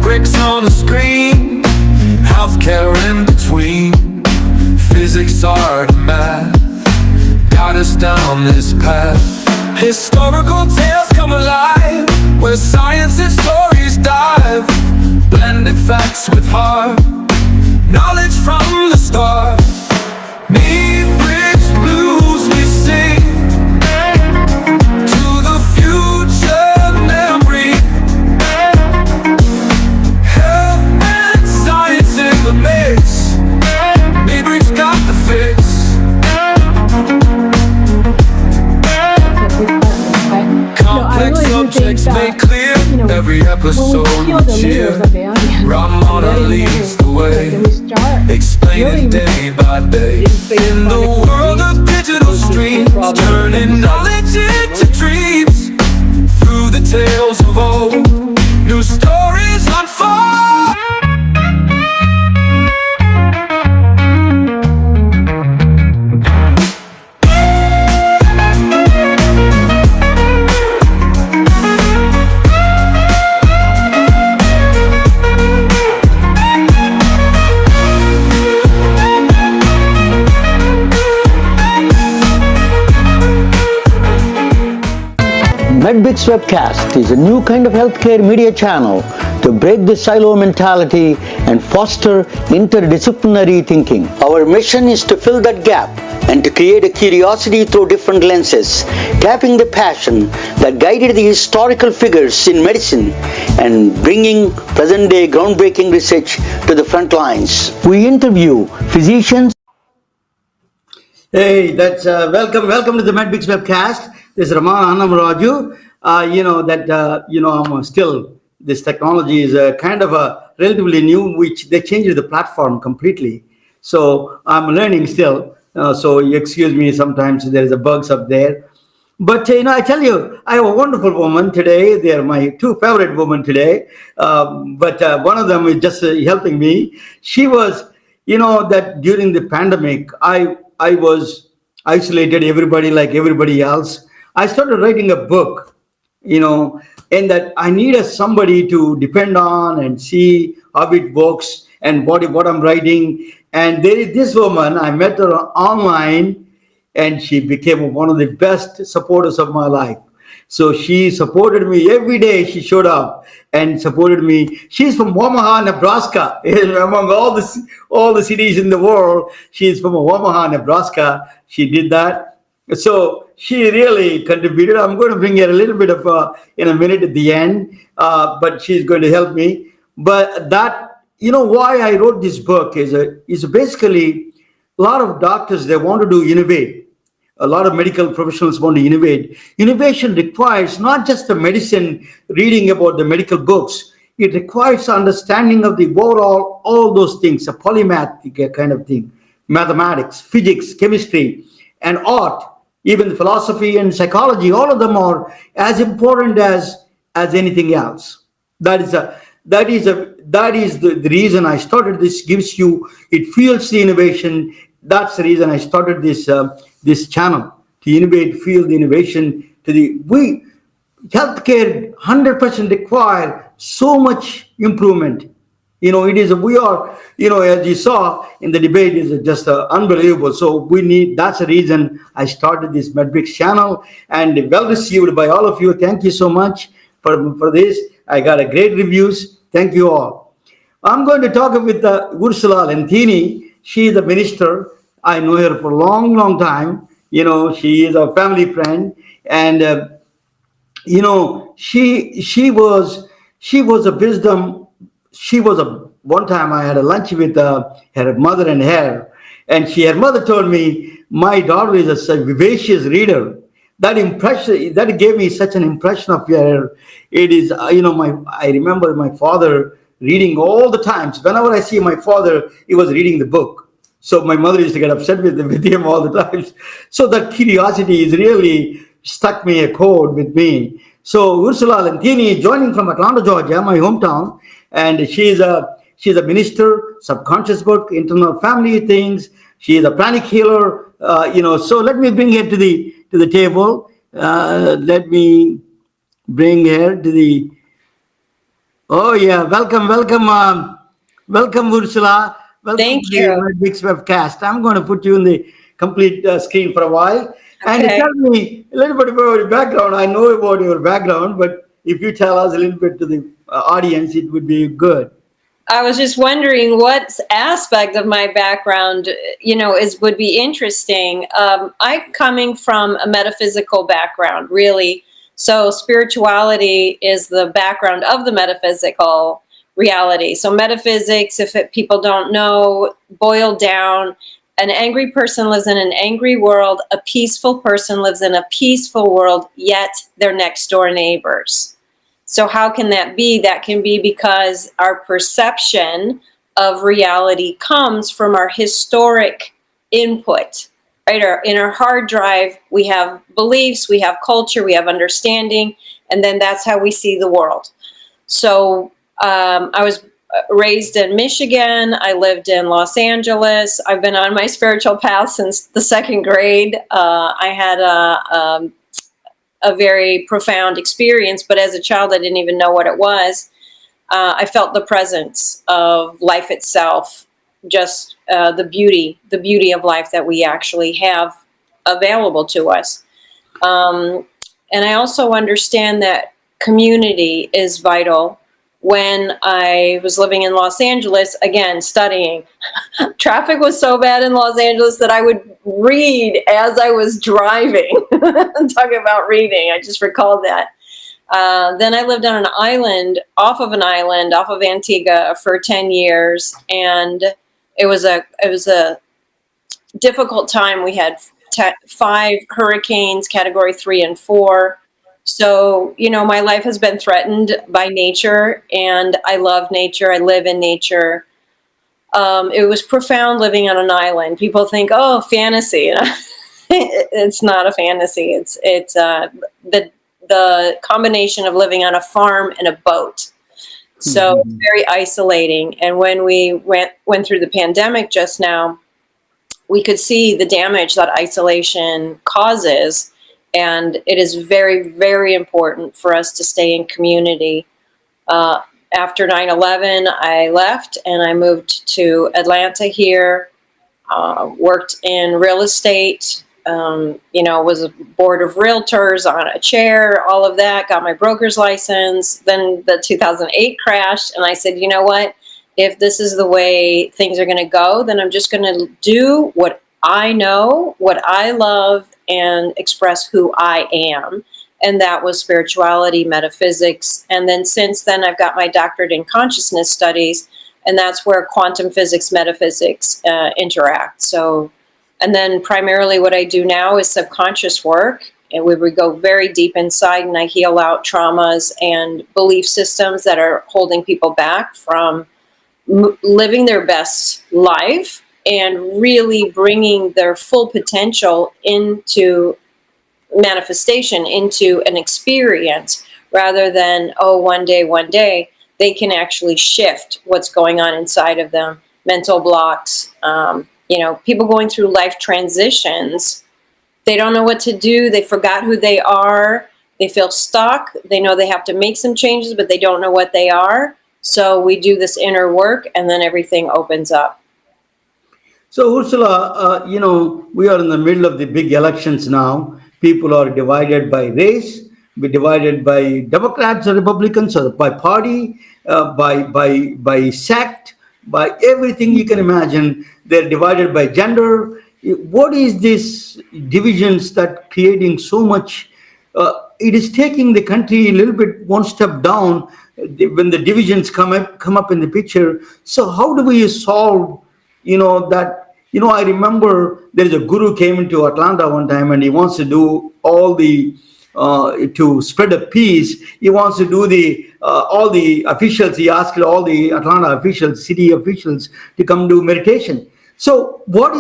bricks on the screen, healthcare in between. Physics, art, and math got us down this path. Historical tales come alive, where science and stories dive. Blended facts with heart, knowledge from the start. Need bricks, blues we sing, to the future memory. Health and science in the mix, need bricks got the fix. Complex subjects made clear, every episode with cheer. Ramona leads the way, explaining day by day. In the world of digital streams, turning knowledge into dreams. Through the tales of old, new stories unfold. MedBix Webcast is a new kind of healthcare media channel to break the silo mentality and foster interdisciplinary thinking. Our mission is to fill that gap and to create a curiosity through different lenses, tapping the passion that guided the historical figures in medicine and bringing present-day groundbreaking research to the front lines. We interview physicians. Hey, that's welcome to the MedBix Webcast. This is Ramana Annamaraju. I'm still, this technology is kind of a relatively new, which they changed the platform completely. So I'm learning still. So you excuse me, sometimes there is a bugs up there. But, I tell you, I have a wonderful woman today. They are my two favorite women today. But one of them is just helping me. She was, that during the pandemic, I was isolated, everybody like everybody else. I started writing a book, and that I needed somebody to depend on and see how it works and what I'm writing. And there is this woman, I met her online, and she became one of the best supporters of my life. So she supported me every day. She showed up and supported me. She's from Omaha, Nebraska. Among all the cities in the world, she's from Omaha, Nebraska. She did that. So she really contributed. I'm going to bring her a little bit of in a minute at the end, but she's going to help me. But that, why I wrote this book is basically a lot of doctors, they want to innovate. A lot of medical professionals want to innovate. Innovation requires not just the medicine, reading about the medical books. It requires understanding of the overall, all those things, a polymath kind of thing, mathematics, physics, chemistry, and art, even philosophy and psychology. All of them are as important as anything else. That is the reason I started this. It fuels the innovation. That's the reason I started this channel, to innovate, fuel the innovation. Healthcare 100% require so much improvement. We are, as you saw in the debate, is just unbelievable. So that's the reason I started this MedBix channel, and well received by all of you. Thank you so much for this. I got a great reviews. Thank you all. I'm going to talk with Ursula Lentine. She is a minister. I know her for a long, long time. She is a family friend, and she was a wisdom. One time I had a lunch with her mother and her her mother told me, my daughter is a vivacious reader. That gave me such an impression of her. It is, I remember my father reading all the times. Whenever I see my father, he was reading the book. So my mother used to get upset with him all the time. So that curiosity is really stuck me a chord with me. So Ursula Lentine, joining from Atlanta, Georgia, my hometown, and she's a minister, subconscious book, internal family things. She is a pranic healer. So let me bring her to the table. Let me bring her to the. Oh yeah, welcome Ursula. Welcome Thank to the you. My Big Webcast. I'm going to put you in the complete screen for a while, and Okay. tell me a little bit about your background. I know about your background, but if you tell us a little bit to the audience, it would be good. I was just wondering what aspect of my background, would be interesting. I'm coming from a metaphysical background, really. So spirituality is the background of the metaphysical reality. So metaphysics, people don't know, boiled down, an angry person lives in an angry world. A peaceful person lives in a peaceful world, yet they're next door neighbors. So how can that be? That can be because our perception of reality comes from our historic input, right? In our hard drive, we have beliefs, we have culture, we have understanding, and then that's how we see the world. So I was raised in Michigan. I lived in Los Angeles. I've been on my spiritual path since the second grade. I had a very profound experience, but as a child, I didn't even know what it was. I felt the presence of life itself, just the beauty of life that we actually have available to us. And I also understand that community is vital. When I was living in Los Angeles, again, studying, traffic was so bad in Los Angeles that I would read as I was driving. Talking about reading, I just recalled that. Then I lived on an island, off of Antigua for 10 years. And it was a difficult time. We had 5 hurricanes, category 3 and 4. So, my life has been threatened by nature, and I love nature. I live in nature. It was profound living on an island. People think, oh, fantasy. It's not a fantasy. It's the combination of living on a farm and a boat. So it's very isolating. And when we went through the pandemic just now, we could see the damage that isolation causes. And it is very, very important for us to stay in community. After 9/11, I left and I moved to Atlanta here, worked in real estate, was a board of realtors on a chair, all of that, got my broker's license. Then the 2008 crashed, and I said, you know what? If this is the way things are going to go, then I'm just going to do what I know, what I love, and express who I am. And that was spirituality, metaphysics. And then since then, I've got my doctorate in consciousness studies, and that's where quantum physics, metaphysics interact. So, and then primarily what I do now is subconscious work, and we would go very deep inside, and I heal out traumas and belief systems that are holding people back from living their best life and really bringing their full potential into manifestation, into an experience, rather than, oh, one day. They can actually shift what's going on inside of them. Mental blocks, people going through life transitions. They don't know what to do. They forgot who they are. They feel stuck. They know they have to make some changes, but they don't know what they are. So we do this inner work, and then everything opens up. So, Ursula, we are in the middle of the big elections now. People are divided by race, be divided by Democrats or Republicans, or by party, by sect, by everything you can imagine. They're divided by gender. What is this divisions that creating so much? It is taking the country a little bit one step down when the divisions come up in the picture. So, how do we solve? I remember there is a guru came into Atlanta one time, and he wants to do all the to spread a peace. He wants to do the all the officials. He asked all the Atlanta officials, city officials, to come do meditation. So what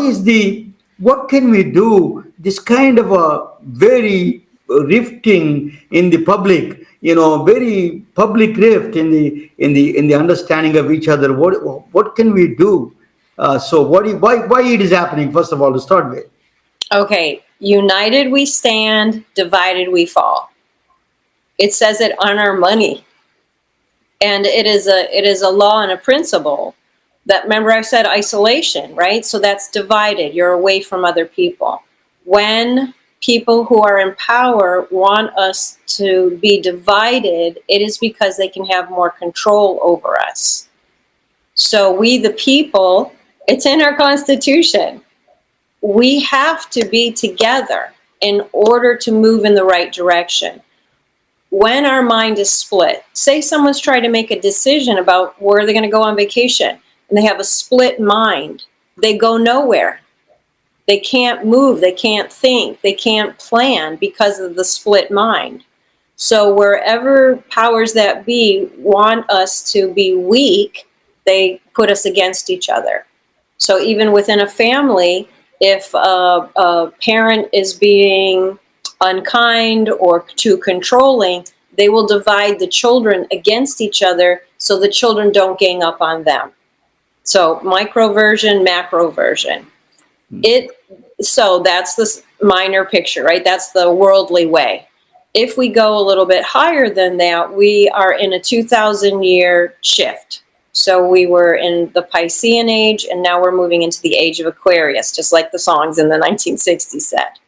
can we do? This kind of a very rifting in the public, very public rift in the understanding of each other. What can we do? So why it is happening? First of all, to start with. Okay, united we stand, divided we fall. It says it on our money. And it is a law and a principle that, remember I said isolation, right? So that's divided. You're away from other people. When people who are in power want us to be divided, it is because they can have more control over us. So we, the people, it's in our Constitution. We have to be together in order to move in the right direction. When our mind is split, say someone's trying to make a decision about where they're going to go on vacation, and they have a split mind, they go nowhere. They can't move, they can't think, they can't plan because of the split mind. So wherever powers that be want us to be weak, they put us against each other. So even within a family, if a parent is being unkind or too controlling, they will divide the children against each other so the children don't gang up on them. So microversion, macroversion. So that's the minor picture, right? That's the worldly way. If we go a little bit higher than that, we are in a 2,000-year shift. So we were in the Piscean age, and now we're moving into the age of Aquarius, just like the songs in the 1960s said.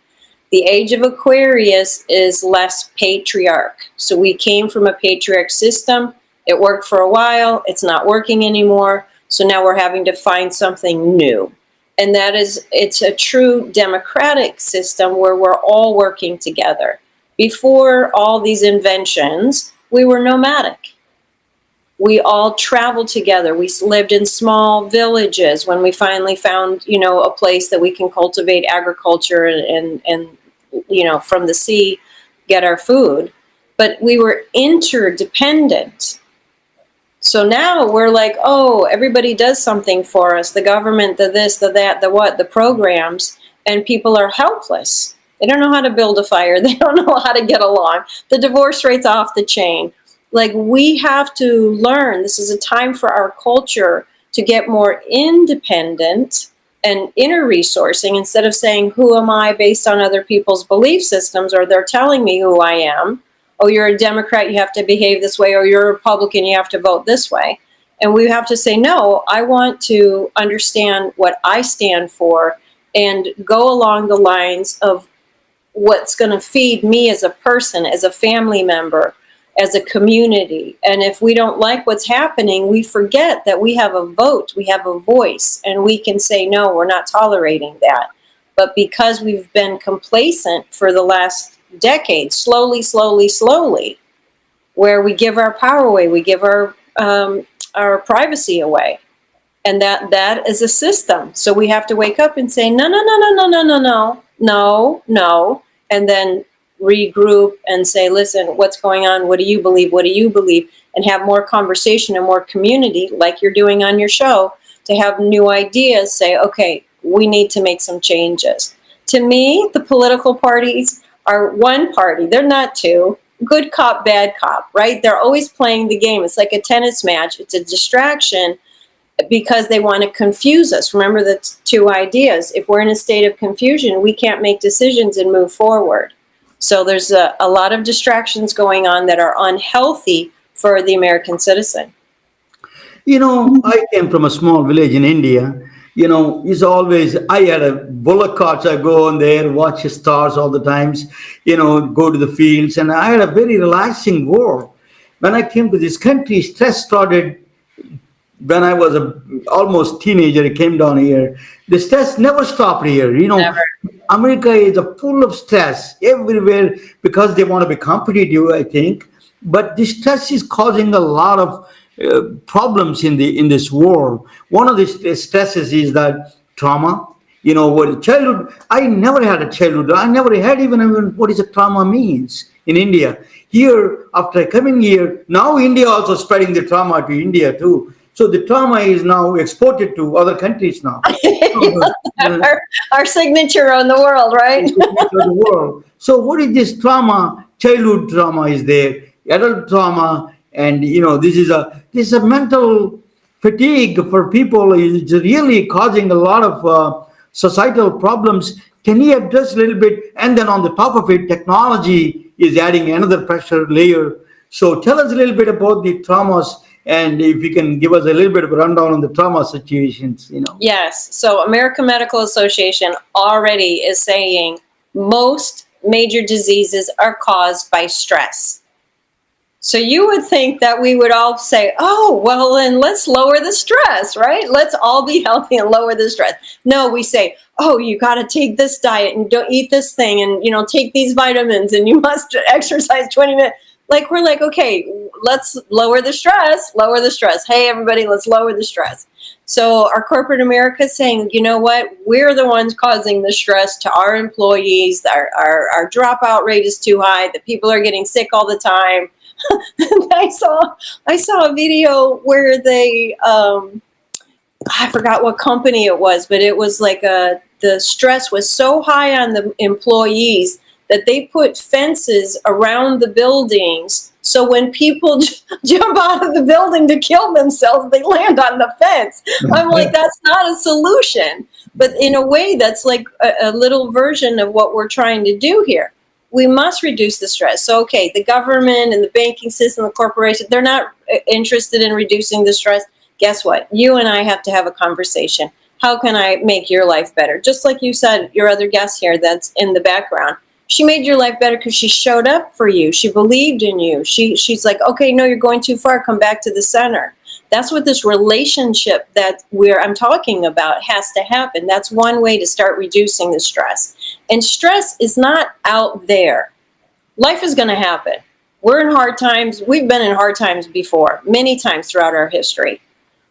The age of Aquarius is less patriarch. So we came from a patriarch system. It worked for a while. It's not working anymore. So now we're having to find something new. And that is, it's a true democratic system where we're all working together. Before all these inventions, we were nomadic. We all traveled together. We lived in small villages when we finally found, a place that we can cultivate agriculture and from the sea, get our food. But we were interdependent. So now we're like, oh, everybody does something for us. The government, the this, the that, the what, the programs, and people are helpless. They don't know how to build a fire. They don't know how to get along. The divorce rate's off the chain. Like, we have to learn. This is a time for our culture to get more independent and inner resourcing instead of saying, who am I based on other people's belief systems, or they're telling me who I am. Oh, you're a Democrat, you have to behave this way, or you're a Republican, you have to vote this way. And we have to say, no, I want to understand what I stand for and go along the lines of what's going to feed me as a person, as a family member, as a community. And if we don't like what's happening, we forget that we have a vote, we have a voice, and we can say, no, we're not tolerating that. But because we've been complacent for the last decades, slowly, where we give our power away, we give our privacy away. And that is a system. So we have to wake up and say, no, and then regroup and say, listen, what's going on? What do you believe? What do you believe? And have more conversation and more community, like you're doing on your show, to have new ideas, say, okay, we need to make some changes. To me, the political parties are one party. They're not two. Good cop, bad cop, right? They're always playing the game. It's like a tennis match. It's a distraction because they want to confuse us. Remember the two ideas. If we're in a state of confusion, we can't make decisions and move forward. So there's a lot of distractions going on that are unhealthy for the American citizen. I came from a small village in India. It's always, I had a bullock carts. I go on there, watch the stars all the times, go to the fields. And I had a very relaxing world. When I came to this country, stress started when I was almost teenager. I came down here. The stress never stopped here. Never. America is full of stress everywhere because they want to be competitive, I think. But the stress is causing a lot of problems in this world. One of the stresses is that trauma. What childhood. I never had a childhood. I never had even what is a trauma means in India. Here, after coming here, now India also spreading the trauma to India too. So the trauma is now exported to other countries now. Our signature on the world, right? The world. So what is this trauma? Childhood trauma is there, adult trauma, and this is a mental fatigue for people. It's really causing a lot of societal problems. Can you address a little bit? And then on the top of it, technology is adding another pressure layer So tell us a little bit about the traumas, and if you can give us a little bit of a rundown on the trauma situations. Yes. So American Medical Association already is saying most major diseases are caused by stress. So you would think that we would all say, oh, well, then let's lower the stress, right? Let's all be healthy and lower the stress. No, we say, oh, you got to take this diet and don't eat this thing and, take these vitamins and you must exercise 20 minutes. We're like, okay, let's lower the stress, lower the stress. Hey, everybody, let's lower the stress. So our corporate America is saying, you know what? We're the ones causing the stress to our employees. Our dropout rate is too high. The people are getting sick all the time. I saw a video where they I forgot what company it was, but it was like the stress was so high on the employees that they put fences around the buildings, so when people jump out of the building to kill themselves, they land on the fence. I'm like, that's not a solution, but in a way that's like a little version of what we're trying to do here. We must reduce the stress. So, okay, the government and the banking system, the corporation, they're not interested in reducing the stress. Guess what? You and I have to have a conversation. How can I make your life better? Just like you said, your other guest here that's in the background. She made your life better because she showed up for you. She believed in you. She's like, okay, no, you're going too far. Come back to the center. That's what this relationship that I'm talking about has to happen. That's one way to start reducing the stress. And stress is not out there. Life is going to happen. We're in hard times. We've been in hard times before, many times throughout our history.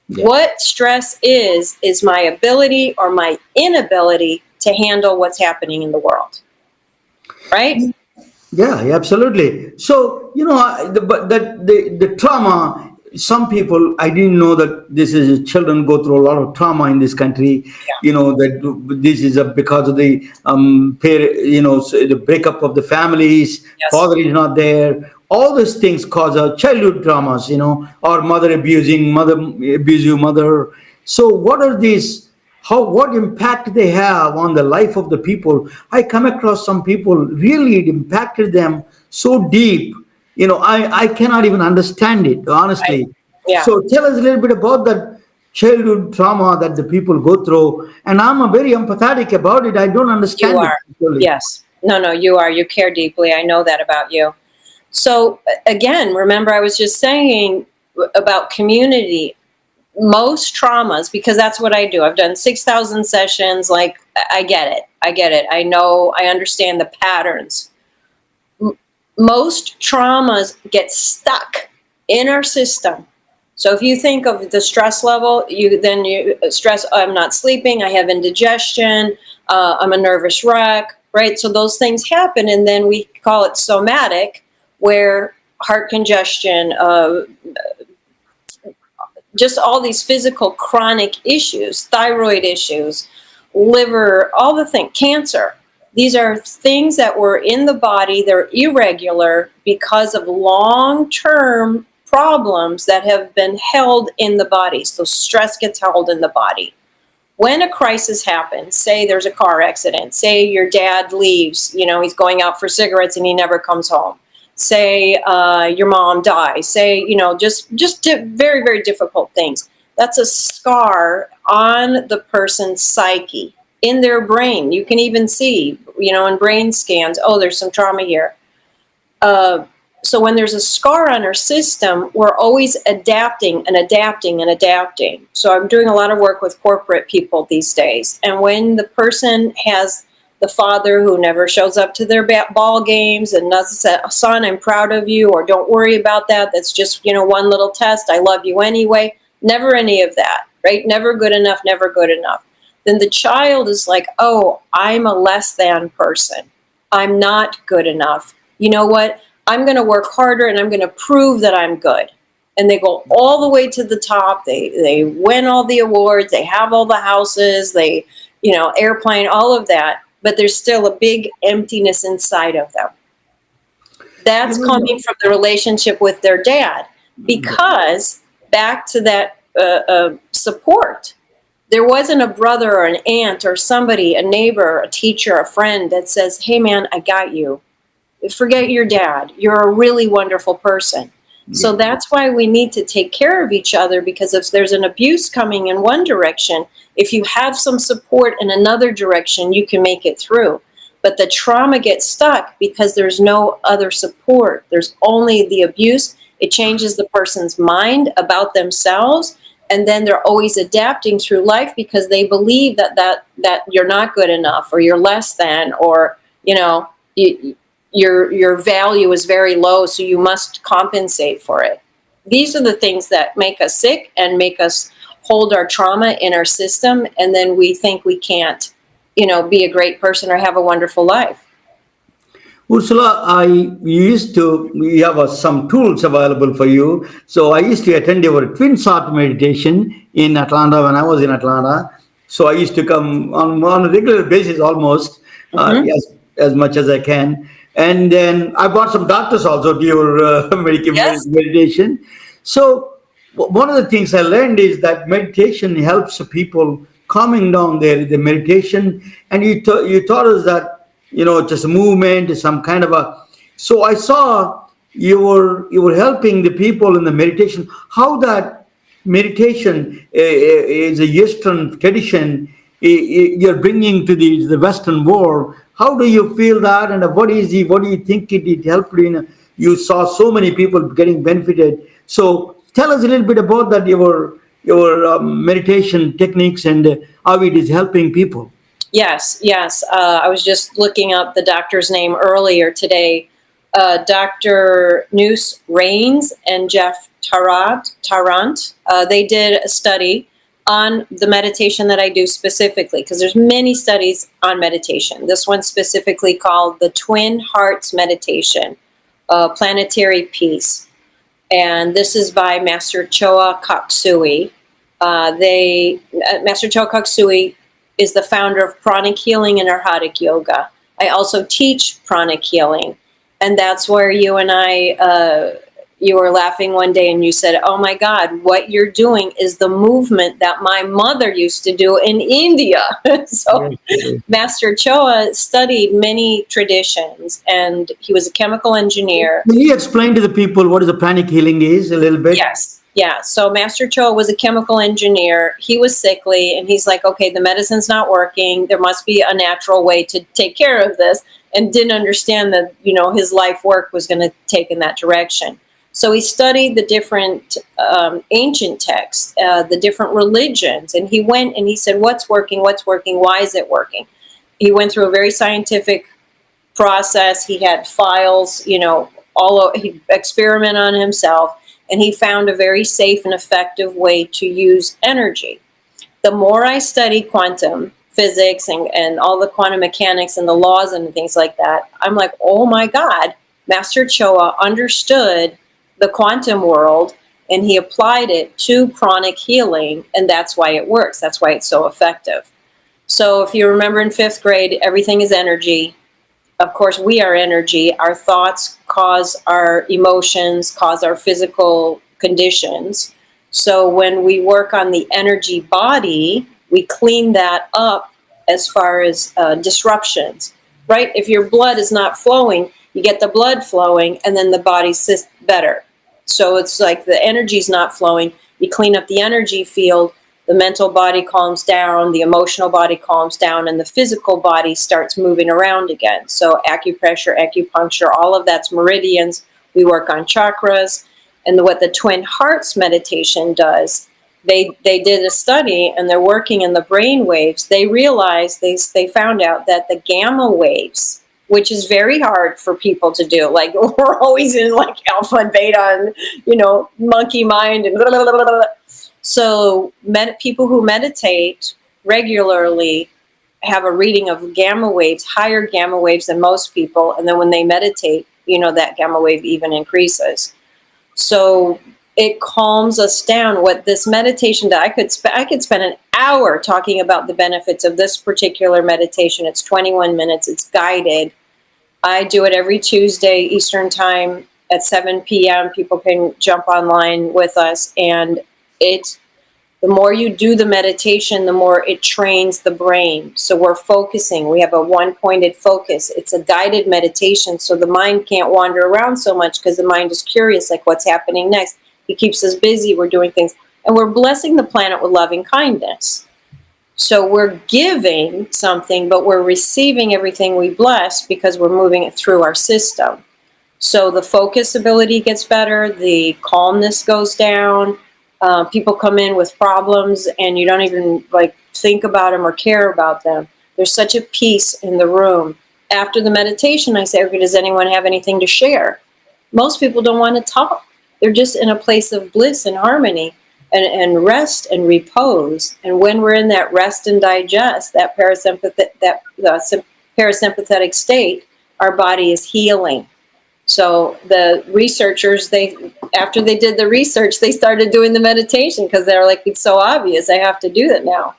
Yeah. What stress is my ability or my inability to handle what's happening in the world. Right? Yeah, absolutely. So, the trauma, some people, I didn't know that children go through a lot of trauma in this country. Yeah. That this is because of the the breakup of the families. Yes. Father is not there. All these things cause childhood traumas, or mother abusive mother. So what are these? What impact they have on the life of the people? I come across some people, really it impacted them so deep. I cannot even understand it, honestly. Yeah. So tell us a little bit about that childhood trauma that the people go through. And I'm very empathetic about it. I don't understand. You are. It yes. No, you are. You care deeply. I know that about you. So again, remember I was just saying about community. Most traumas, because that's what I do. I've done 6,000 sessions. I get it. I know, I understand the patterns. Most traumas get stuck in our system. So if you think of the stress level, stress, I'm not sleeping, I have indigestion, I'm a nervous wreck, right? So those things happen, and then we call it somatic, where heart congestion, just all these physical chronic issues, thyroid issues, liver, all the things, cancer. These are things that were in the body. They're irregular because of long-term problems that have been held in the body. So stress gets held in the body. When a crisis happens, say there's a car accident, say your dad leaves, he's going out for cigarettes and he never comes home. Say your mom dies, say, just very, very difficult things. That's a scar on the person's psyche, in their brain. You can even see, in brain scans, there's some trauma here. So when there's a scar on our system, we're always adapting and adapting and adapting. So I'm doing a lot of work with corporate people these days. And when the person has the father who never shows up to their ball games and doesn't say, son, I'm proud of you, or don't worry about that. That's just, one little test. I love you anyway. Never any of that, right? Never good enough, never good enough. Then the child is like, oh, I'm a less than person. I'm not good enough. You know what? I'm going to work harder and I'm going to prove that I'm good. And they go all the way to the top. They win all the awards. They have all the houses. They, airplane, all of that. But there's still a big emptiness inside of them. That's coming from the relationship with their dad. Because back to that support, there wasn't a brother or an aunt or somebody, a neighbor, a teacher, a friend that says, hey man, I got you. Forget your dad. You're a really wonderful person. So that's why we need to take care of each other, because if there's an abuse coming in one direction, if you have some support in another direction, you can make it through. But the trauma gets stuck because there's no other support. There's only the abuse. It changes the person's mind about themselves, and then they're always adapting through life because they believe that you're not good enough, or you're less than, or your value is very low, so you must compensate for it. These are the things that make us sick and make us hold our trauma in our system, and then we think we can't, be a great person or have a wonderful life. Ursula, we have some tools available for you. So I used to attend your twin sort meditation in Atlanta when I was in Atlanta. So I used to come on a regular basis almost, as much as I can. And then I brought some doctors also to your meditation. So one of the things I learned is that meditation helps people calming down the meditation. And you taught us that, just a movement, some kind of a. So I saw you were helping the people in the meditation. How that meditation is a Eastern tradition you're bringing to the Western world. How do you feel that, and what do you think it helped you? You saw so many people getting benefited. So tell us a little bit about that, your meditation techniques and how it is helping people. Yes. I was just looking up the doctor's name earlier today. Dr. Noose Rains and Jeff Tarrant. They did a study on the meditation that I do specifically, because there's many studies on meditation. This one specifically called the Twin Hearts Meditation, Planetary Peace. And this is by Master Choa Koksui. Master Choa Koksui is the founder of Pranic Healing and Reiki Yoga. I also teach Pranic Healing. And that's where you and I, you were laughing one day and you said, oh my God, what you're doing is the movement that my mother used to do in India. So Master Choa studied many traditions, and he was a chemical engineer. Can you explain to the people what is a pranic healing is a little bit? Yes. Yeah, so Master Choa was a chemical engineer. He was sickly, and he's like, okay, the medicine's not working. There must be a natural way to take care of this, and didn't understand that, his life work was going to take in that direction. So he studied the different ancient texts, the different religions, and he went and he said, what's working, why is it working? He went through a very scientific process. He had files, he experimented on himself. And he found a very safe and effective way to use energy. The more I study quantum physics and all the quantum mechanics and the laws and things like that, I'm like, oh my God, Master Choa understood the quantum world, and he applied it to pranic healing, and that's why it works. That's why it's so effective. So if you remember in 5th grade, everything is energy. Of course, we are energy. Our thoughts cause our emotions, cause our physical conditions. So when we work on the energy body, we clean that up as far as disruptions, right? If your blood is not flowing, you get the blood flowing, and then the body's better. So it's like the energy's not flowing. You clean up the energy field, the mental body calms down, the emotional body calms down, and the physical body starts moving around again. So acupressure, acupuncture, all of that's meridians. We work on chakras. And what the Twin Hearts meditation does, they did a study, and they're working in the brain waves. They realized, they found out that the gamma waves, which is very hard for people to do. Like, we're always in like alpha and beta and, monkey mind and blah, blah, blah, blah. So people who meditate regularly have a reading of gamma waves, higher gamma waves than most people. And then when they meditate, that gamma wave even increases. So it calms us down. What this meditation does, I could spend an hour talking about the benefits of this particular meditation. It's 21 minutes. It's guided. I do it every Tuesday Eastern time at 7 p.m. People can jump online with us, and The more you do the meditation, the more it trains the brain. So we're focusing. We have a one-pointed focus. It's a guided meditation, so the mind can't wander around so much because the mind is curious, like what's happening next. It keeps us busy. We're doing things. And we're blessing the planet with loving kindness. So we're giving something, but we're receiving everything we bless because we're moving it through our system. So the focus ability gets better, the calmness goes down, people come in with problems and you don't even like think about them or care about them. There's such a peace in the room. After the meditation, I say, okay, does anyone have anything to share? Most people don't want to talk. They're just in a place of bliss and harmony and rest and repose. And when we're in that rest and digest, that parasympathetic state, our body is healing. So the researchers, after they did the research, they started doing the meditation because they're like, it's so obvious, I have to do that now.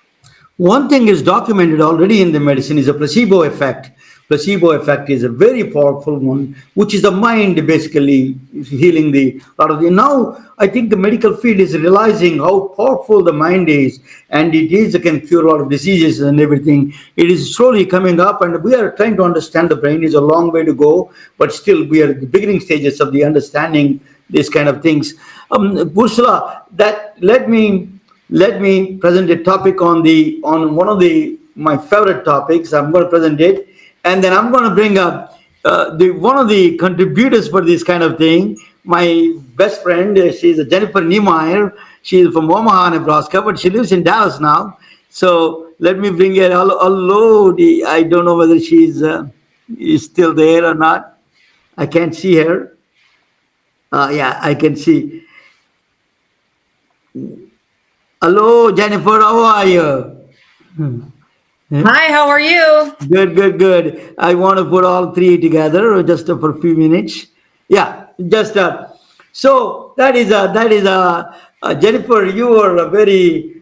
One thing is documented already in the medicine is a placebo effect. Placebo effect is a very powerful one, which is the mind basically healing a lot of the. Now, I think the medical field is realizing how powerful the mind is, and it can cure a lot of diseases and everything. It is slowly coming up, and we are trying to understand the brain. Is a long way to go, but still we are at the beginning stages of the understanding these kind of things. Ursula, let me present a topic on one of my favorite topics. I'm going to present it. And then I'm going to bring up one of the contributors for this kind of thing. My best friend, she's Jennifer Niemeyer. She's from Omaha, Nebraska, but she lives in Dallas now. So let me bring her. Hello. I don't know whether she's is still there or not. I can't see her. Yeah, I can see. Hello, Jennifer. How are you? Hi, how are you? Good. I want to put all three together just for a few minutes. Yeah, just so that is Jennifer. You are a very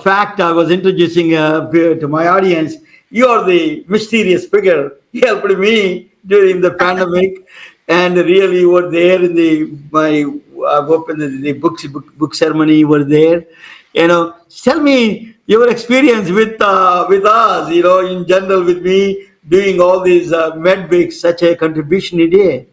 fact. I was introducing to my audience. You are the mysterious figure. You helped me during the pandemic, and really you were there in I've opened the book ceremony. You were there. Tell me your experience with us, in general with me doing all these medbix, such a contribution you did.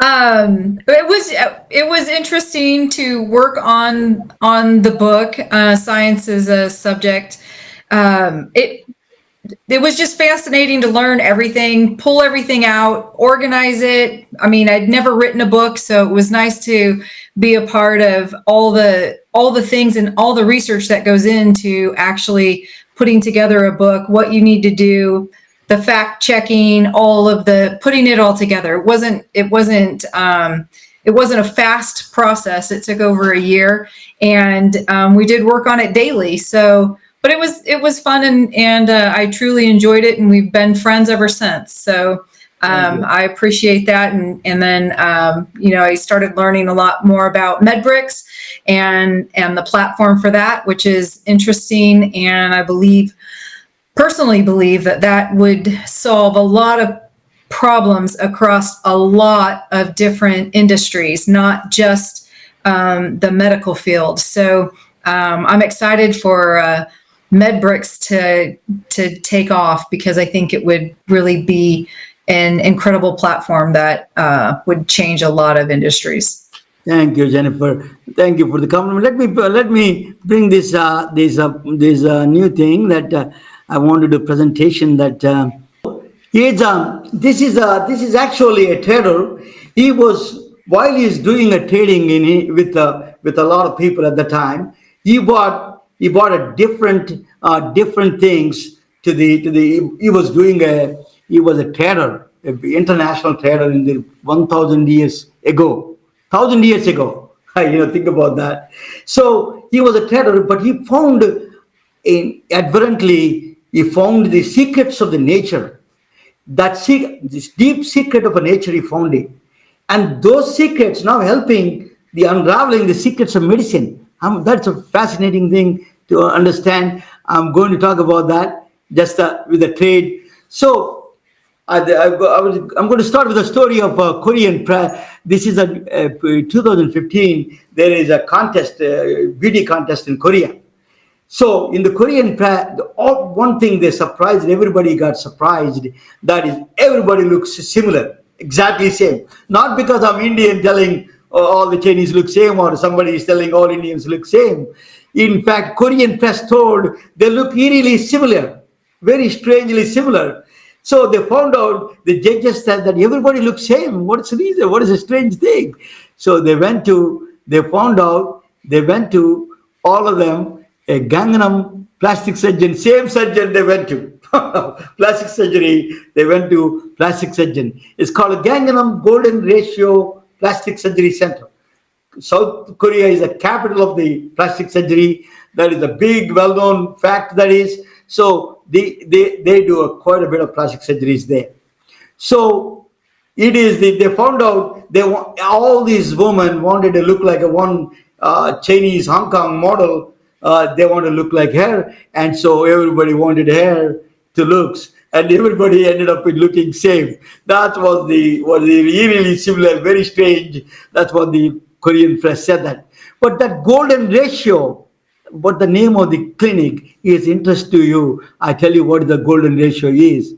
It was interesting to work on the book. Science is a subject. It was just fascinating to learn everything, pull everything out, organize it. I mean, I'd never written a book, so it was nice to be a part of all the things and all the research that goes into actually putting together a book, what you need to do, the fact checking, putting it all together. It wasn't a fast process. It took over a year, and we did work on it daily. But it was fun, and I truly enjoyed it, and we've been friends ever since. So I appreciate that. And then I started learning a lot more about MedBricks and the platform for that, which is interesting. And I personally believe that would solve a lot of problems across a lot of different industries, not just the medical field. So I'm excited for MedBricks to take off, because I think it would really be an incredible platform that would change a lot of industries. Thank you, Jennifer. Thank you for the compliment. Let me bring this new thing that I want to do presentation. That this is actually a trader. While he's doing a trading with a lot of people at the time, he bought a different things to the. He was a trader, an international trader in the 1,000 years ago. 1,000 years ago, think about that. So he was a trader, but he found advertently the secrets of the nature. This deep secret of a nature, he found it, and those secrets now helping the unraveling the secrets of medicine. That's a fascinating thing to understand. I'm going to talk about that just with the trade. So I'm going to start with a story of Korean. This is a 2015. There is a contest, beauty contest in Korea. So in the Korean, one thing they surprised, everybody got surprised, that is everybody looks similar, exactly same. Not because I'm Indian telling all the Chinese look same, or somebody is telling all Indians look same. In fact, Korean press told they look eerily similar, very strangely similar. So they found out, the judges said that everybody looks same. What's the reason? What is a strange thing? So they went to all of them, a Gangnam plastic surgeon, same surgeon they went to. Plastic surgery, they went to plastic surgeon. It's called a Gangnam Golden Ratio Plastic Surgery Center. South Korea is the capital of the plastic surgery. That is a big, well-known fact, that is. So they do quite a bit of plastic surgeries there. So they found out all these women wanted to look like one Chinese Hong Kong model. They want to look like her, and so everybody wanted her to looks, and everybody ended up with looking same. That was the really similar, very strange. That's what the Korean press said that. But that golden ratio, what the name of the clinic is interest to you, I tell you what the golden ratio is.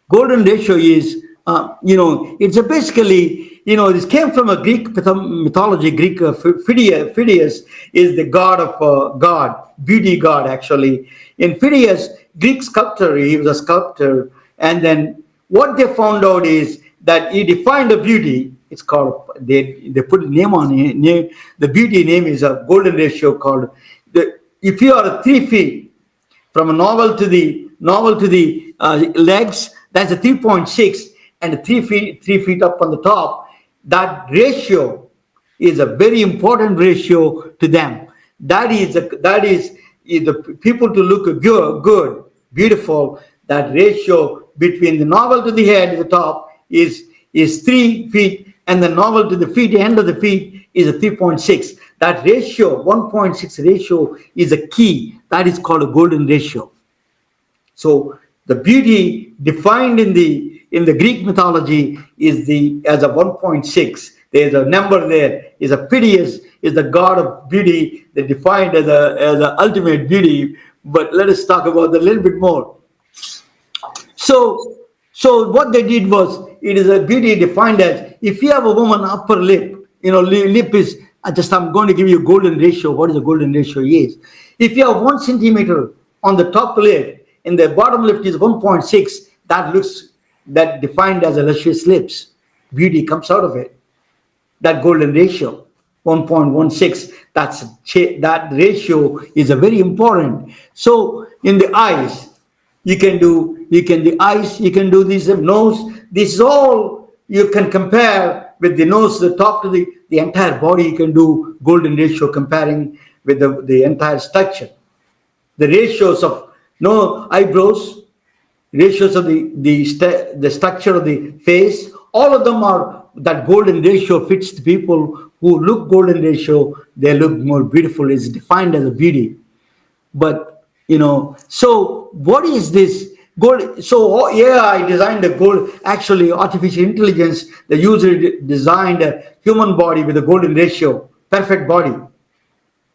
Golden ratio is, it's basically, this came from a Greek mythology. Greek Phidias is the god of beauty god, actually. In Phidias, Greek sculptor, he was a sculptor, and then what they found out is that he defined a beauty. It's called, they put a name on it. The beauty name is a golden ratio called, if you are 3 feet from a novel to the legs, that's a 3.6, and 3 feet up on the top. That ratio is a very important ratio to them. That is the people to look good, beautiful. That ratio between the novel to the head, the top, is 3 feet, and the novel to the feet, end of the feet, is a 3.6. That ratio, 1.6 ratio, is a key. That is called a golden ratio. So the beauty defined in the Greek mythology is as a 1.6. There's a number there. Is a Phidias is the god of beauty. They defined as a ultimate beauty. But let us talk about that a little bit more. So what they did was, it is a beauty defined as, if you have a woman upper lip, lip is I'm going to give you a golden ratio. What is a golden ratio is? If you have 1 centimeter on the top lip, and the bottom lip is 1.6, that defined as a luscious lips. Beauty comes out of it. That golden ratio, 1.16, that ratio is a very important. So in the eyes, you can do this, nose. This is all you can compare with the nose, the top to the entire body. You can do golden ratio comparing with the entire structure. The ratios of eyebrows, ratios of the structure of the face, all of them are, that golden ratio fits the people who look golden ratio. They look more beautiful. It's defined as a beauty. But so what is this gold? So AI designed a gold, actually artificial intelligence, the user designed a human body with a golden ratio, perfect body.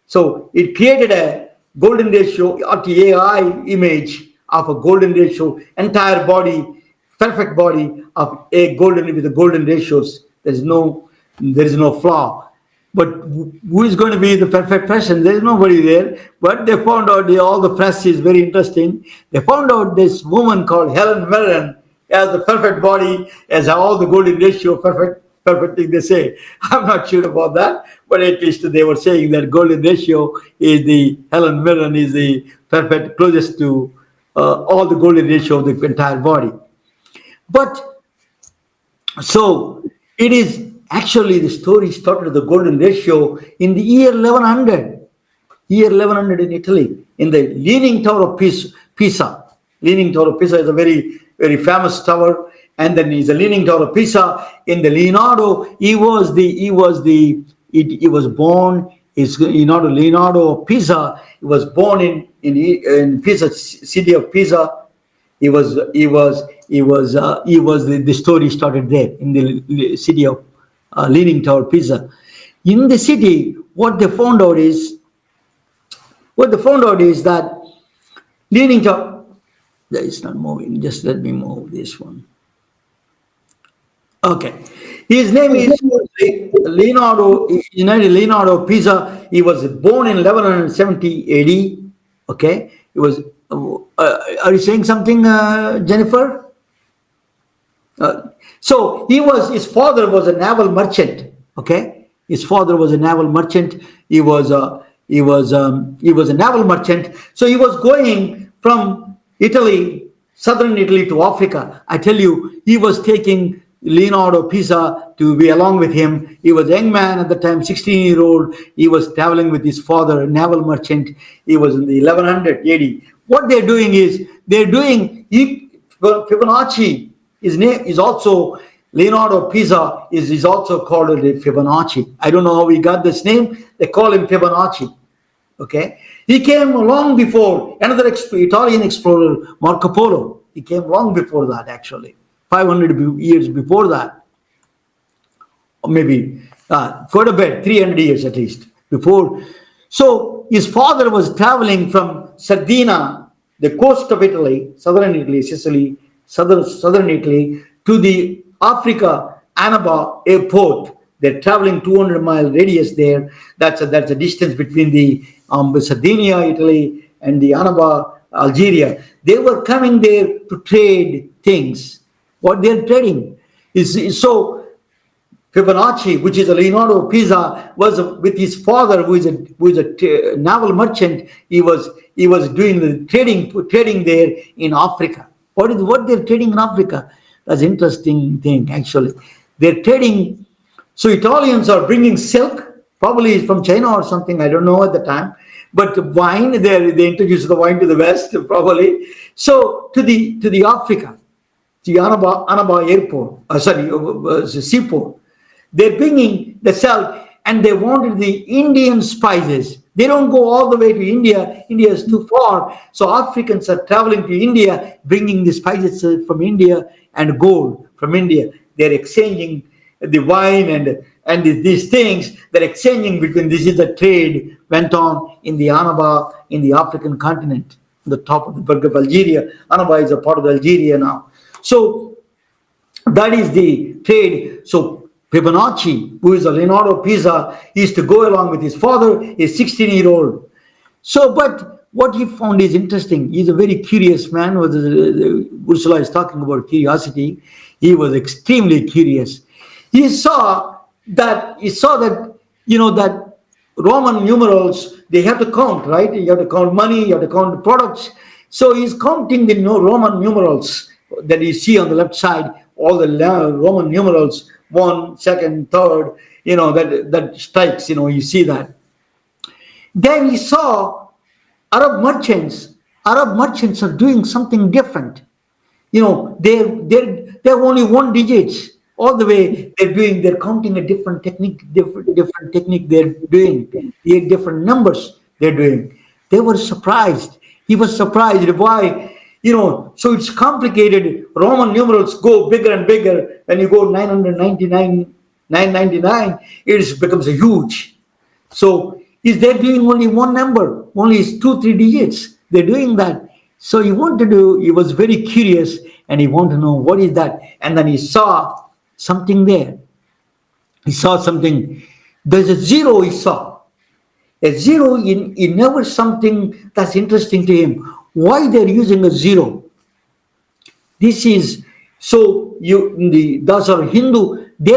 So it created a golden ratio, or the AI image of a golden ratio, entire body, perfect body of a golden, with the golden ratios. There is no flaw. But who is going to be the perfect person? There is nobody there. But they found out, all the press is very interesting. They found out this woman called Helen Mirren has the perfect body, has all the golden ratio, perfect thing they say. I'm not sure about that, but at least they were saying that golden ratio is Helen Mirren is the perfect, closest to all the golden ratio of the entire body. But so it is actually, the story started with the golden ratio in the year 1100. Year 1100 in Italy, in the Leaning Tower of Pisa. Leaning Tower of Pisa is a very, very famous tower. And then is the Leaning Tower of Pisa. In the Leonardo, Leonardo of Pisa. He was born in Pisa, city of Pisa. He was The story started there in the city of Leaning Tower, Pisa. In the city, what they found out is that Leaning Tower, that is not moving. Just let me move this one. Okay. His name is Leonardo Pisa. He was born in 1170 AD. Okay. He was. Are you saying something, Jennifer? So his father was a naval merchant. Okay. His father was a naval merchant. He was a naval merchant. So he was going from Italy, southern Italy, to Africa. I tell you, he was taking Leonardo Pisa to be along with him. He was a young man at the time, 16-year-old. He was traveling with his father, a naval merchant. He was in the 1100 AD. What they're doing is Fibonacci. His name is also Leonardo Pisa is also called the Fibonacci. I don't know how he got this name. They call him Fibonacci. Okay, he came long before another Italian explorer, Marco Polo. He came long before that, actually, 500 years before that, or maybe quite a bit, 300 years at least before. So his father was traveling from Sardinia, the coast of Italy, southern Italy, Sicily, southern Italy, to the Africa Annaba airport. They're traveling 200-mile radius there. That's a distance between the Sardinia, Italy, and the Annaba, Algeria. They were coming there to trade things. What they're trading is so. Fibonacci, which is a Leonardo Pisa, was with his father, who is a naval merchant. He was doing the trading there in Africa. What they're trading in Africa? That's an interesting thing, actually. They're trading. So Italians are bringing silk, probably from China or something. I don't know at the time. But wine, they introduced the wine to the West, probably. So to the Africa, the Annaba airport, seaport. They're bringing the salt, and they wanted the Indian spices. They don't go all the way to India. India is too far. So Africans are traveling to India, bringing the spices from India and gold from India. They're exchanging the wine and these things. They're exchanging between. This is the trade went on in the Annaba, in the African continent, the top of the Berg of Algeria. Annaba is a part of Algeria now. So that is the trade. So Fibonacci, who is a Leonardo Pisa, is to go along with his father, his 16-year-old. So, but what he found is interesting. He's a very curious man. Ursula is talking about curiosity. He was extremely curious. He saw that that Roman numerals, they have to count, right? You have to count money, you have to count the products. So he's counting the Roman numerals that you see on the left side, all the Roman numerals. 1, 2, 3, that strikes, you see that. Then he saw Arab merchants are doing something different. They're only 1 digits all the way. They're counting a different technique, different technique they're doing. The different numbers they're doing. They were surprised. He was surprised why. So it's complicated. Roman numerals go bigger and bigger. When you go 999, 999, it becomes a huge. So they're doing only 1 number, only 2, 3 digits. They're doing that. So he was very curious, and he wanted to know what is that. And then he saw something there. He saw something. There's a zero he saw. A zero, he never something that's interesting to him. Why they're using a zero? This is so those are Hindu. They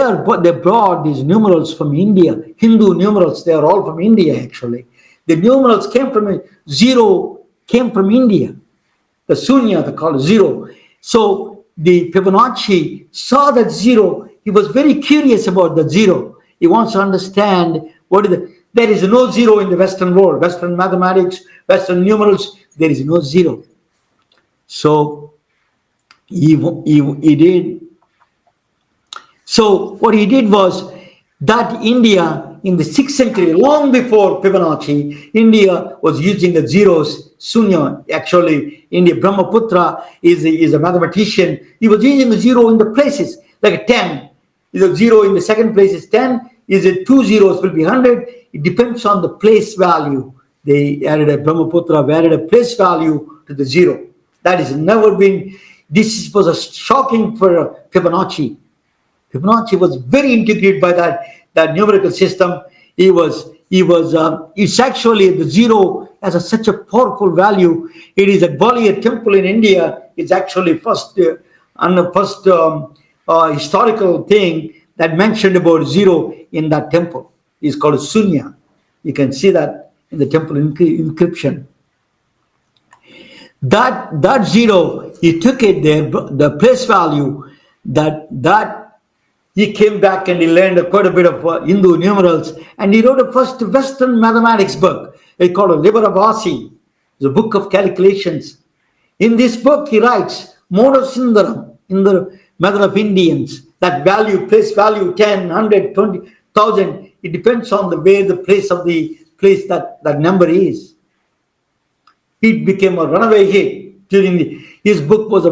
brought these numerals from India. Hindu numerals. They are all from India, actually. The numerals came from India. The Sunya, they call it zero. So the Fibonacci saw that zero. He was very curious about the zero. He wants to understand there is no zero in the Western world, Western mathematics, Western numerals. There is no zero. So he did. So what he did was that India in the 6th century, long before Fibonacci, India was using the zeros, Sunya. Actually, India, Brahmaputra is a mathematician. He was using the zero in the places, like a 10. The zero in the second place is 10. Is it 2 zeros will be 100? It depends on the place value. They added a Brahmaputra, added a place value to the zero. That has never been, this was a shocking for Fibonacci. Fibonacci was very integrated by that numerical system. It's actually the zero as such a powerful value. It is a Gwalior temple in India. It's actually first historical thing that mentioned about zero in that temple. It's called Sunya. You can see that in the temple inscription. That zero, he took it there, the place value, that he came back and he learned quite a bit of Hindu numerals, and he wrote a first Western mathematics book. It's called Liber Abasi, the book of calculations. In this book, he writes Mono Sundaram in the method of Indians. That value, place value, 10, 100, 20,000. It depends on the place of the place that number is. It became a runaway hit his book was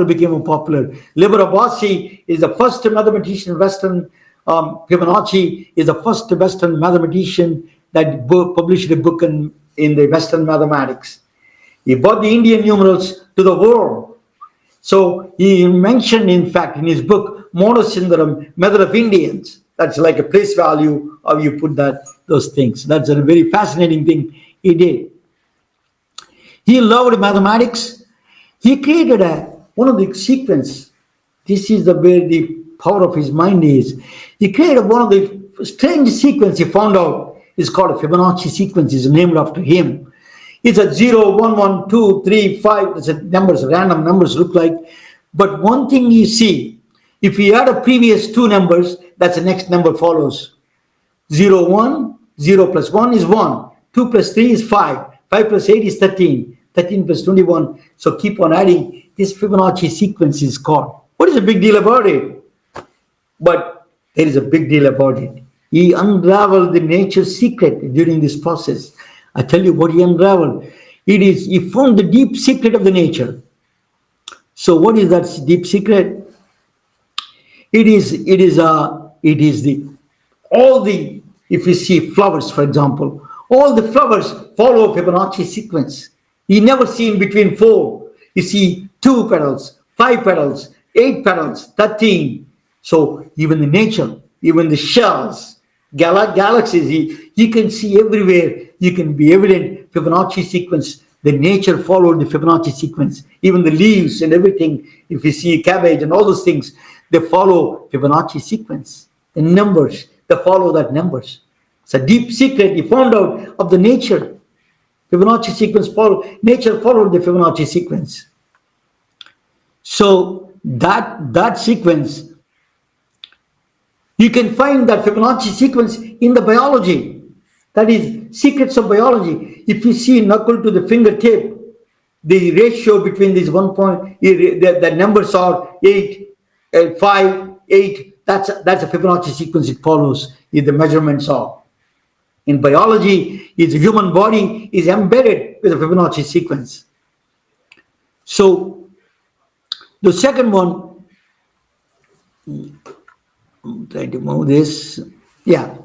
became a popular. Liber Abasi is the first mathematician, Western, Fibonacci is the first Western mathematician that published a book in the Western mathematics. He brought the Indian numerals to the world. So he mentioned, in fact, in his book, Mono Sundaram, method of Indians. That's like a place value, how you put those things. That's a very fascinating thing he did. He loved mathematics. He created one of the sequence. This is where the power of his mind is. He created one of the strange sequence he found out. It's called a Fibonacci sequence. It's named after him. It's a 0, 1, 1, 2, 3, 5. It's numbers, random numbers look like. But one thing you see, if you add a previous two numbers, that's the next number follows. 0, 1, 0 plus 1 is 1. 2 plus 3 is 5. 5 plus 8 is 13. 13 plus 21. So keep on adding. This Fibonacci sequence is called. What is the big deal about it? But there is a big deal about it. He unraveled the nature's secret during this process. I tell you what he unraveled. He found the deep secret of the nature. So what is that deep secret? If you see flowers, for example, all the flowers follow Fibonacci sequence. You never see in between 4. You see 2 petals, 5 petals, 8 petals, 13. So even the nature, even the shells, galaxies, you can see everywhere. You can be evident Fibonacci sequence. The nature followed the Fibonacci sequence. Even the leaves and everything, if you see cabbage and all those things, they follow Fibonacci sequence. The numbers, they follow that numbers. It's a deep secret he found out of the nature. Fibonacci sequence nature followed the Fibonacci sequence. So that sequence, you can find that Fibonacci sequence in the biology. That is secrets of biology. If you see knuckle to the fingertip, the ratio between these 1 point, the numbers are 8, 5, 8. That's a Fibonacci sequence it follows. The measurements are. In biology, the human body is embedded with a Fibonacci sequence. So the second one, I'm trying to move this. Yeah.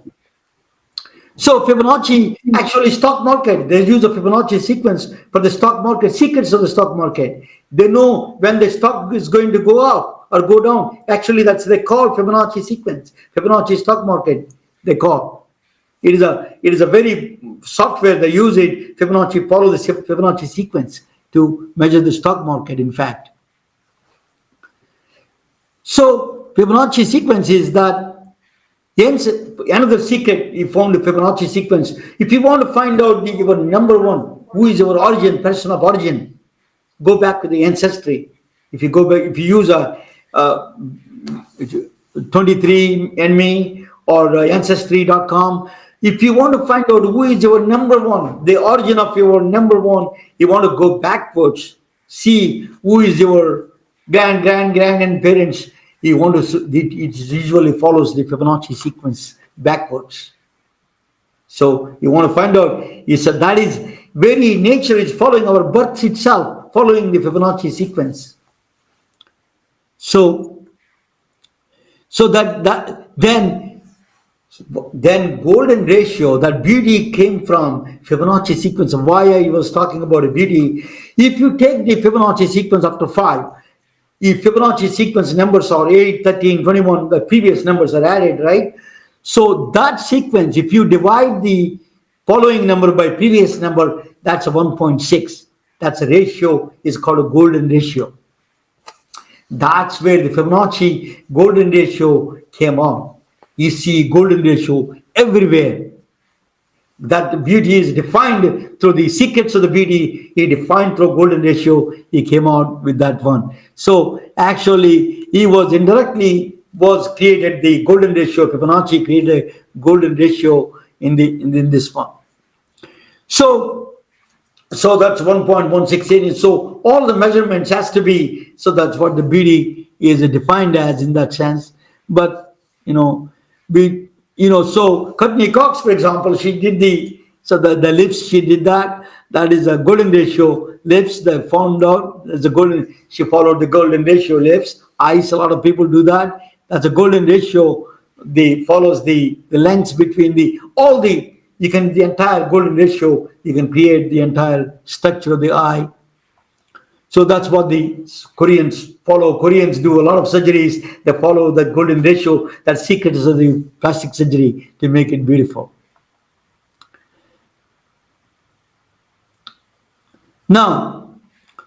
So Fibonacci, actually stock market, they use a Fibonacci sequence for the stock market, secrets of the stock market. They know when the stock is going to go up or go down. Actually, they call Fibonacci sequence, Fibonacci stock market, they call. It is a very software they use it. Fibonacci follow the Fibonacci sequence to measure the stock market, in fact. So Fibonacci sequence is that another secret he found the Fibonacci sequence. If you want to find out your number one, who is your origin, person of origin, go back to the ancestry. If you go back, if you use a 23andMe or ancestry.com, if you want to find out who is your number one, the origin of your number one, you want to go backwards, see who is your grandparents. You want to, it usually follows the Fibonacci sequence backwards. So you want to find out, he said that is very nature is following our birth itself, following the Fibonacci sequence. So that then golden ratio, that beauty came from Fibonacci sequence. And why I was talking about a beauty, if you take the Fibonacci sequence after 5, if Fibonacci sequence numbers are 8, 13, 21, the previous numbers are added, right? So that sequence, if you divide the following number by previous number, that's a 1.6. That's a ratio, is called a golden ratio. That's where the Fibonacci golden ratio came on. You see golden ratio everywhere. That beauty is defined through the secrets of the beauty. He defined through golden ratio. He came out with that one. So actually, he was indirectly created the golden ratio. Fibonacci created a golden ratio in this one. So that's 1.168. So all the measurements has to be. So that's what the beauty is defined as in that sense. But so Courtney Cox, for example, she did the lips, she did that. That is a golden ratio. Lips, they found out there's a golden, she followed the golden ratio. Lips, eyes, a lot of people do that. That's a golden ratio. They follows the lengths between the entire golden ratio, you can create the entire structure of the eye. So that's what the Koreans follow. Koreans do a lot of surgeries. They follow the golden ratio. That secret is of the plastic surgery to make it beautiful. Now,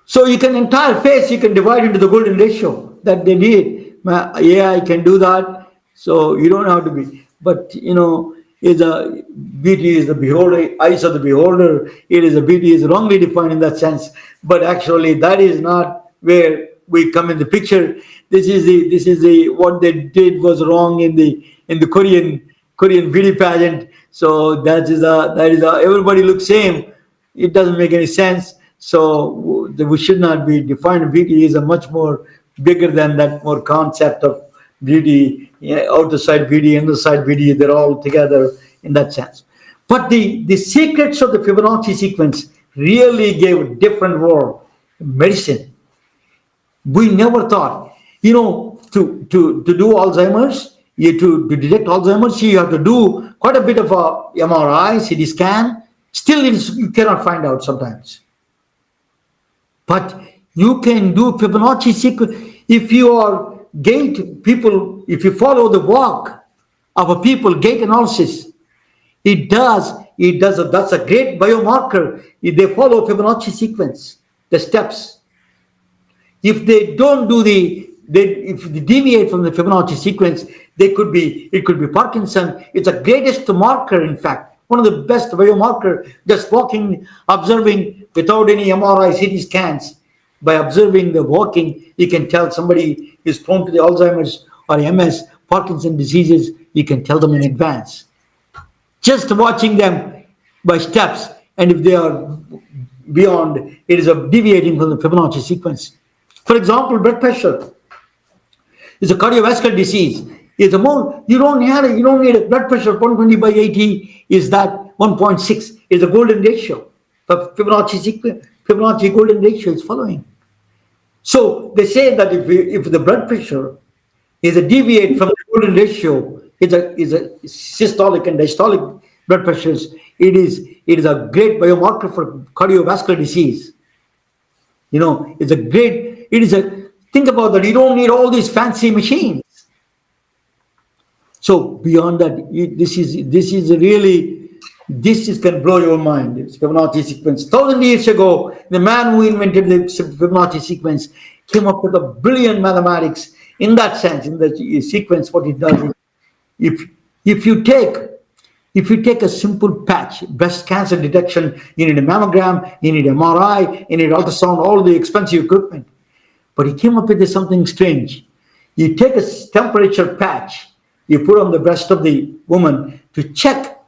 so you can entire face, you can divide into the golden ratio that they need. Yeah, I can do that. So you don't have to be. But is a beauty is the beholder, eyes of the beholder. It is a beauty is wrongly defined in that sense, but actually that is not where we come in the picture. This is the what they did was wrong in the Korean beauty pageant. So that is everybody looks same. It doesn't make any sense. So we should not be defined. Beauty is a much more bigger than that, more concept of beauty. Outside beauty, inside beauty, they're all together in that sense. But the secrets of the Fibonacci sequence really gave a different world medicine. We never thought, to do Alzheimer's, to detect Alzheimer's, you have to do quite a bit of a MRI, CT scan. Still, you cannot find out sometimes. But you can do Fibonacci sequence if you are gait people. If you follow the walk of a people, gait analysis, it does. That's a great biomarker. If they follow Fibonacci sequence, the steps. If they don't do if they deviate from the Fibonacci sequence, it could be Parkinson. It's the greatest marker, in fact, one of the best biomarker. Just walking, observing without any MRI, CT scans. By observing the walking, you can tell somebody is prone to the Alzheimer's or MS, Parkinson diseases. You can tell them in advance. Just watching them by steps, and if they are beyond, it is deviating from the Fibonacci sequence. For example, blood pressure is a cardiovascular disease. Is you don't need a blood pressure 120 by 80. Is that 1.6 is a golden ratio. The Fibonacci sequence, Fibonacci golden ratio is following. So they say that if the blood pressure is a deviate from the golden ratio, is a systolic and diastolic blood pressures, it is a great biomarker for cardiovascular disease. Think about that. You don't need all these fancy machines. So beyond that, this can blow your mind. It's Fibonacci sequence. 1,000 years ago, the man who invented the Fibonacci sequence came up with a brilliant mathematics in that sense, in the sequence. What it does is, if you take a simple patch, breast cancer detection, you need a mammogram, you need MRI, you need ultrasound, all the expensive equipment. But he came up with something strange. You take a temperature patch, you put on the breast of the woman to check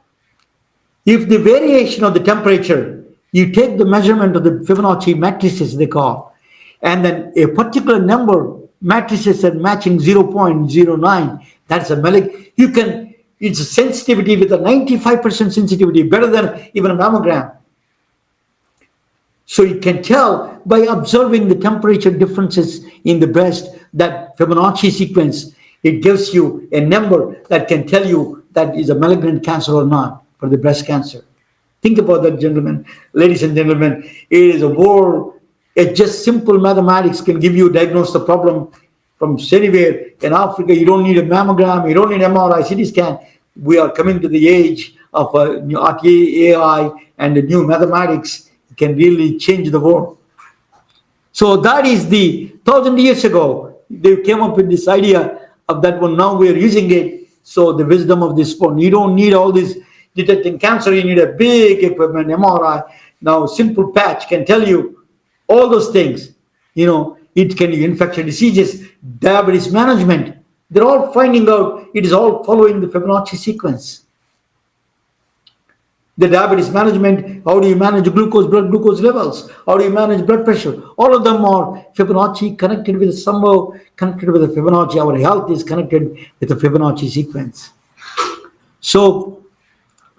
if the variation of the temperature, you take the measurement of the Fibonacci matrices they call, and then a particular number matrices are matching 0.09. That's a it's a sensitivity with a 95% sensitivity, better than even a mammogram. So you can tell by observing the temperature differences in the breast, that Fibonacci sequence, it gives you a number that can tell you that is a malignant cancer or not for the breast cancer. Think about that, gentlemen, ladies and gentlemen. It is a war. It's just simple mathematics can give you diagnose the problem from anywhere. In Africa, you don't need a mammogram, you don't need MRI, CT scan. We are coming to the age of new AI and the new mathematics can really change the world. So that is the 1,000 years ago, they came up with this idea of that one. Now we are using it. So the wisdom of this one, you don't need all this detecting cancer, you need a big equipment, MRI. Now simple patch can tell you all those things. You know, it can infectious diseases, diabetes management. They're all finding out it is all following the Fibonacci sequence. The diabetes management, how do you manage glucose, blood glucose levels? How do you manage blood pressure? All of them are Fibonacci connected with somehow connected with the Fibonacci. Our health is connected with the Fibonacci sequence. So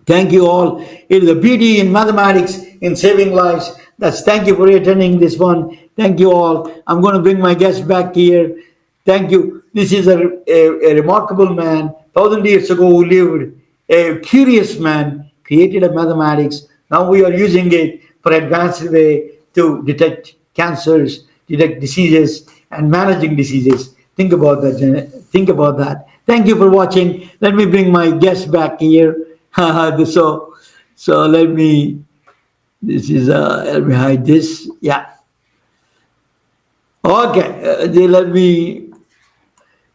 thank you all. It is a beauty in mathematics in saving lives. Thank you for attending this one. Thank you all. I'm going to bring my guest back here. Thank you. This is a remarkable man, 1,000 years ago who lived, a curious man, created a mathematics. Now we are using it for advanced way to detect cancers, detect diseases, and managing diseases. Think about that, Janet. Think about that. Thank you for watching. Let me bring my guest back here. So let me. This is let me hide this. Yeah. Okay. Let me.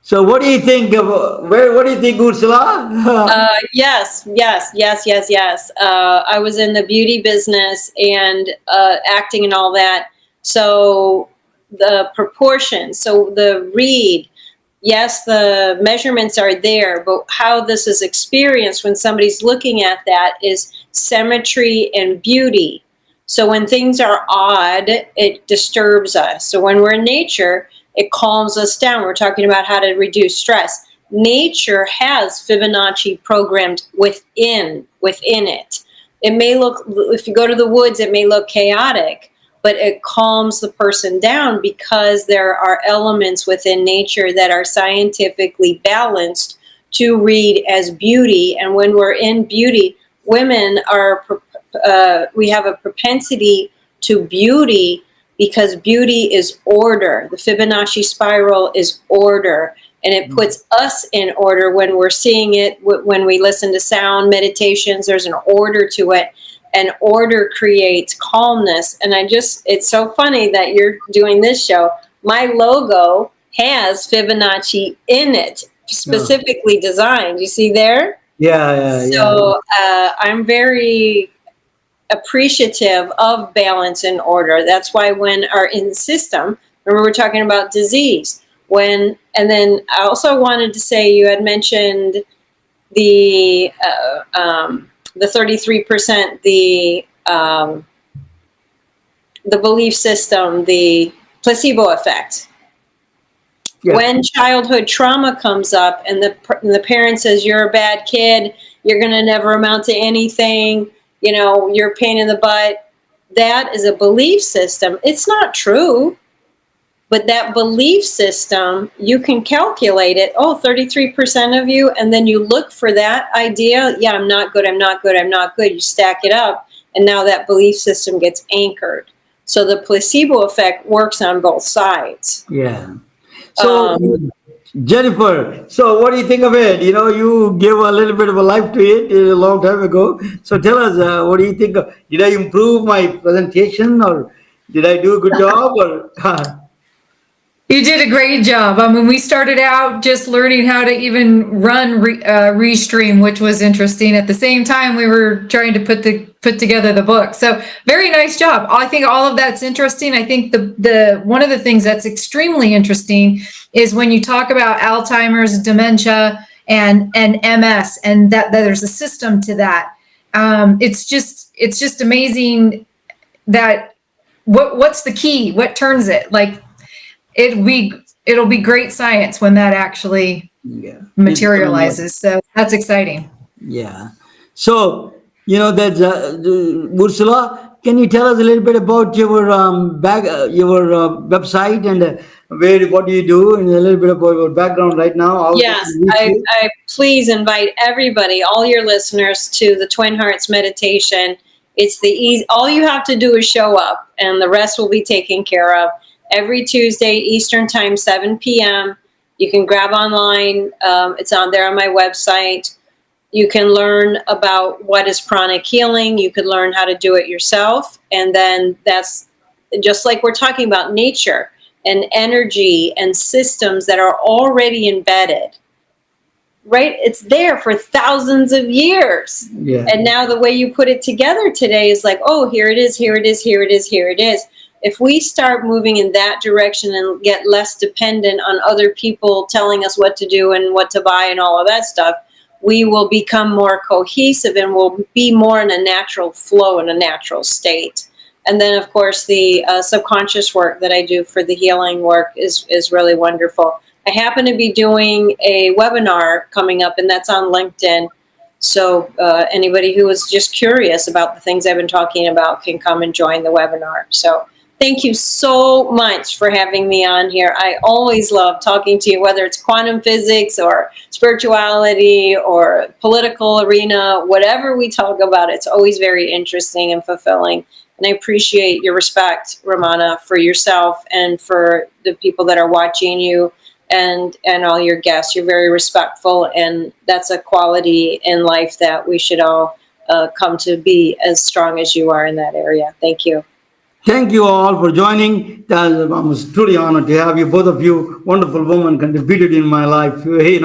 So what do you think of what do you think, Ursula? Yes. I was in the beauty business and acting and all that. So the proportions, so the read, yes, the measurements are there, but how this is experienced when somebody's looking at that is symmetry and beauty. So when things are odd, it disturbs us. So when we're in nature, it calms us down. We're talking about how to reduce stress. Nature has Fibonacci programmed within it. It may look, if you go to the woods, it may look chaotic, but it calms the person down because there are elements within nature that are scientifically balanced to read as beauty. And when we're in beauty, women are, we have a propensity to beauty because beauty is order. The Fibonacci spiral is order, and it puts us in order when we're seeing it. When we listen to sound meditations, there's an order to it, and order creates calmness. And it's so funny that you're doing this show. My logo has Fibonacci in it, specifically designed. You see there? Yeah. So I'm very appreciative of balance and order. That's why when our in system, remember we're talking about disease, and then I also wanted to say, you had mentioned the 33%, the belief system, the placebo effect. Yeah. When childhood trauma comes up and the parent says, you're a bad kid, you're going to never amount to anything, you know, you're a pain in the butt. That is a belief system. It's not true, but that belief system, you can calculate it. 33% of you, and then you look for that idea. Yeah, I'm not good. You stack it up, and now that belief system gets anchored. So the placebo effect works on both sides. Yeah. So Jennifer, so what do you think of it? You know, you gave a little bit of a life to it a long time ago. So tell us, what do you think? Did I improve my presentation, or did I do a good job? Or You did a great job. I mean, we started out just learning how to even run Restream, which was interesting. At the same time, we were trying to put together the book. So very nice job. I think all of that's interesting. I think the one of the things that's extremely interesting is when you talk about Alzheimer's, dementia, and MS, and that there's a system to that. It's just amazing that what's the key? What turns it? Like, it'll be great science when that actually Yeah. materializes. So that's exciting. Yeah. So, there's Ursula, can you tell us a little bit about your website and what do you do, and a little bit about your background right now? How they Yes, can reach you? I please invite everybody, all your listeners, to the Twin Hearts meditation. It's the easy. All you have to do is show up, and the rest will be taken care of. Every Tuesday, Eastern Time, 7 p.m. You can grab online. It's on there on my website. You can learn about what is pranic healing. You could learn how to do it yourself. And then that's just like we're talking about nature and energy and systems that are already embedded, right? It's there for thousands of years. Yeah. And now the way you put it together today is like, oh, here it is, here it is, here it is, here it is. If we start moving in that direction and get less dependent on other people telling us what to do and what to buy and all of that stuff, we will become more cohesive and will be more in a natural flow, in a natural state. And then, of course, the subconscious work that I do for the healing work is really wonderful. I happen to be doing a webinar coming up, and that's on LinkedIn. So anybody who is just curious about the things I've been talking about can come and join the webinar. So thank you so much for having me on here. I always love talking to you, whether it's quantum physics or spirituality or political arena, whatever we talk about, it's always very interesting and fulfilling. And I appreciate your respect, Ramana, for yourself and for the people that are watching you and all your guests. You're very respectful, and that's a quality in life that we should all come to be as strong as you are in that area. Thank you. Thank you all for joining. I was truly honored to have you. Both of you, wonderful women, contributed in my life, made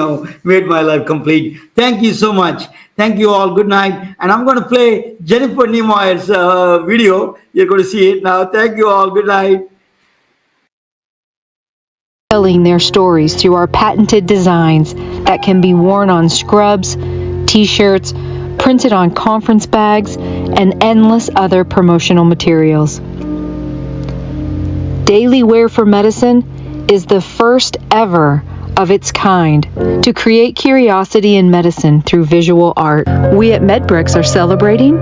my life complete. Thank you so much. Thank you all. Good night. And I'm going to play Jennifer Niemeyer's video. You're going to see it now. Thank you all. Good night. Telling their stories through our patented designs that can be worn on scrubs, t-shirts, printed on conference bags, and endless other promotional materials. Daily Wear for Medicine is the first ever of its kind to create curiosity in medicine through visual art. We at MedBricks are celebrating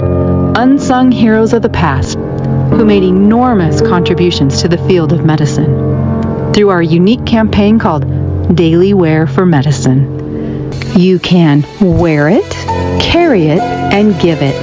unsung heroes of the past who made enormous contributions to the field of medicine through our unique campaign called Daily Wear for Medicine. You can wear it, carry it, and give it